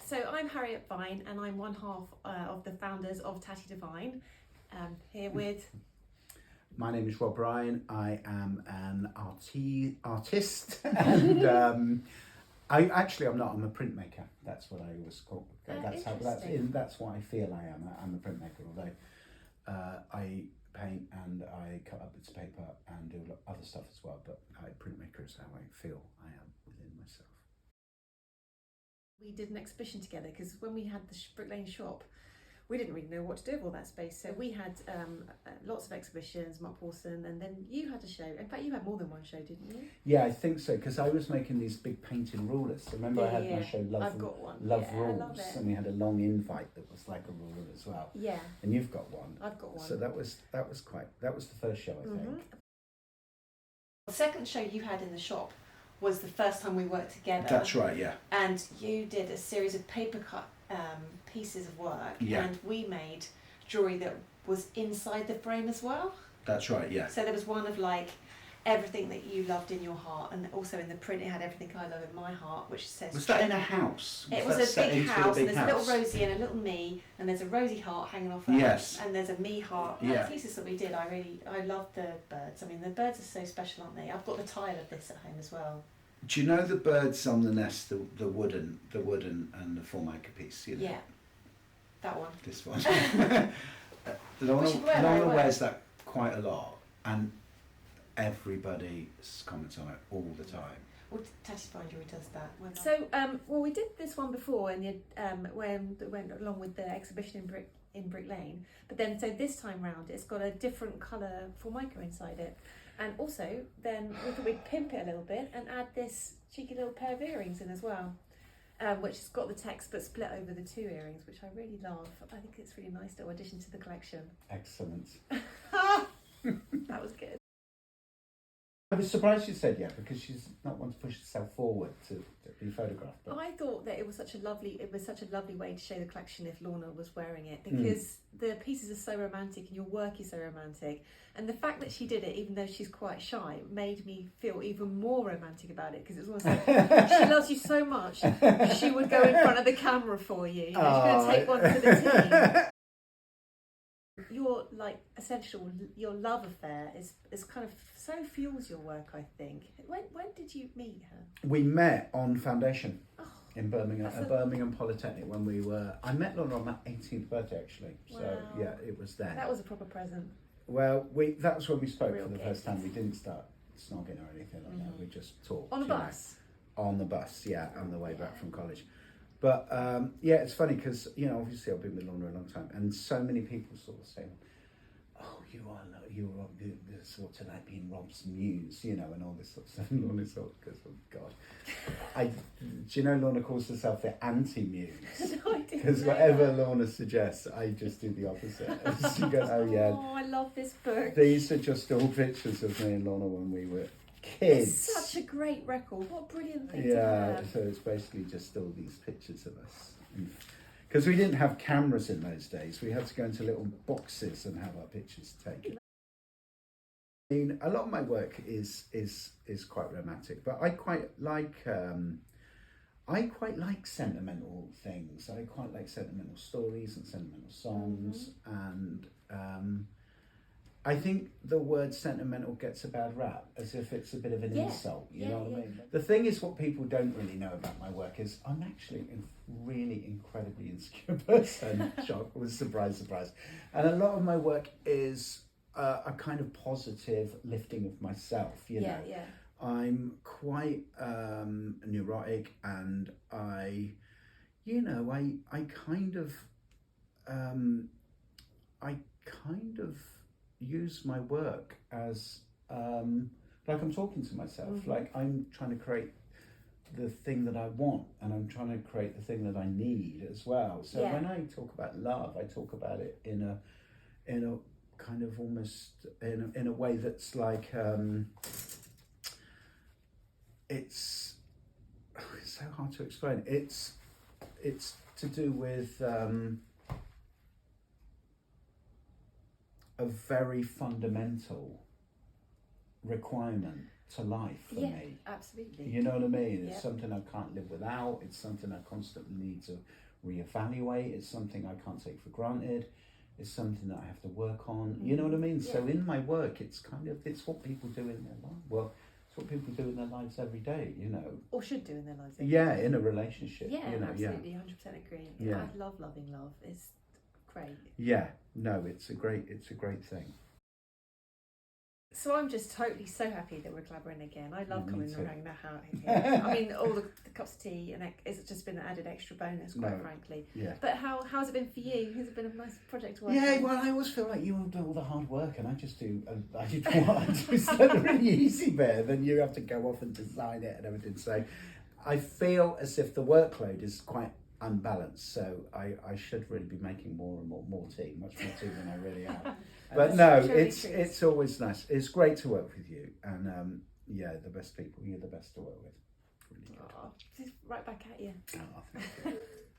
So I'm Harriet Vine, and I'm one half of the founders of Tatty Devine. Here with... My name is Rob Ryan. I am an artist, and I'm not. I'm a printmaker. That's what I always call. That's what I feel I am. I'm a printmaker. Although I paint and I cut up bits of paper and do other stuff as well. But printmaker is how I feel I am within myself. We did an exhibition together because when we had the Brick Lane shop, we didn't really know what to do with all that space. So we had lots of exhibitions, Mark Pawson, and then you had a show. In fact, you had more than one show, didn't you? Yeah, I think so, because I was making these big painting rulers. Remember, I had my show I've got one. Love Rules, and we had a long invite that was like a ruler as well. Yeah. And you've got one. I've got one. So that was the first show, I think. The second show you had in the shop was the first time we worked together. That's right, yeah. And you did a series of paper cut pieces of work, and we made jewellery that was inside the frame as well. That's right, yeah. So there was one of like everything that you loved in your heart, and also in the print it had everything I love in my heart, which says... Was that in a house? It was a big house, and there's a little Rosie and a little me, and there's a Rosie heart hanging off that, yes, and there's a me heart. Yeah. The pieces that we did, I love the birds. I mean, the birds are so special, aren't they? I've got the tile of this at home as well. Do you know the birds on the nest, the wooden and the formica piece? You know? Yeah, that one. This one. Lorna wears that quite a lot, and everybody comments on it all the time. Well, Tatty Devine does that. So, well, we did this one before, and when it went along with the exhibition in Brick Lane. But then, so this time round, it's got a different colour formica inside it. And also, then we thought we'd pimp it a little bit and add this cheeky little pair of earrings in as well, which has got the text but split over the two earrings, which I really love. I think it's really nice little addition to the collection. Excellent. That was good. I was surprised you said yeah, because she's not one to push herself forward to be photographed. But I thought that it was such a lovely way to show the collection if Lorna was wearing it, because the pieces are so romantic and your work is so romantic, and the fact that she did it, even though she's quite shy, made me feel even more romantic about it, because it was almost like she loves you so much she would go in front of the camera for you. She's going to take one for the team. Your your love affair is kind of so fuels your work, I think. When did you meet her? We met on Foundation in Birmingham, at Birmingham Polytechnic when we were... I met Lorna on my 18th birthday, actually. Wow. So, yeah, it was then. That was a proper present. Well, that was when we spoke Real for the gift. first time. We didn't start snogging or anything like that. We just talked. On a bus? On the bus, yeah, on the way back from college. But, it's funny because, obviously I've been with Lorna a long time, and so many people sort of say, oh, you're sort of like being Rob's muse, and all this sort of stuff. And Lorna sort of goes, oh God. Do you know Lorna calls herself the anti-muse? No, I didn't. Because whatever Lorna suggests, I just do the opposite. She goes, oh yeah. Oh, I love this book. These are just all pictures of me and Lorna when we were kids. It's such a great record. What a brilliant thing to Yeah, have. so it's basically just all these pictures of us. Because we didn't have cameras in those days, we had to go into little boxes and have our pictures taken. I mean, a lot of my work is quite romantic, but I quite like sentimental things. I quite like sentimental stories and sentimental songs, and I think the word sentimental gets a bad rap, as if it's a bit of an insult, you know what I mean? The thing is, what people don't really know about my work is I'm actually a really incredibly insecure person. Shock, was surprise. And a lot of my work is a kind of positive lifting of myself, you know. Yeah. I'm quite neurotic, and I kind of use my work as like I'm talking to myself, like I'm trying to create the thing that I want, and I'm trying to create the thing that I need as well. So when I talk about love, I talk about it in a kind of almost in a way that's like it's so hard to explain. It's to do with a very fundamental requirement to life for me. Absolutely. You know what I mean? It's Yeah. something I can't live without. It's something I constantly need to reevaluate. It's something I can't take for granted. It's something that I have to work on. You know what I mean? Yeah. So in my work, it's what people do in their life. Well, it's what people do in their lives every day, you know. Or should do in their lives. Yeah, in a relationship. Yeah, you know, absolutely, 100% agree. Yeah. I love loving love. It's great. Yeah. No, it's a great thing. So I'm just totally so happy that we're collaborating again. I love Me coming too. and hanging out here. I mean, all the cups of tea, and it's just been an added extra bonus, quite frankly. Yeah. But how's it been for you? Has it been a nice project to work Yeah, on? well, I always feel like you do all the hard work, and I just do. I do what I do. It's the really easy bit. Then you have to go off and design it and everything. So, I feel as if the workload is quite unbalanced. So I should really be making more and more tea, much more tea than I really am. But no, it's always nice. It's great to work with you, and yeah, the best people. You're the best to work with. Really good. Just right back at you. Oh, thank you.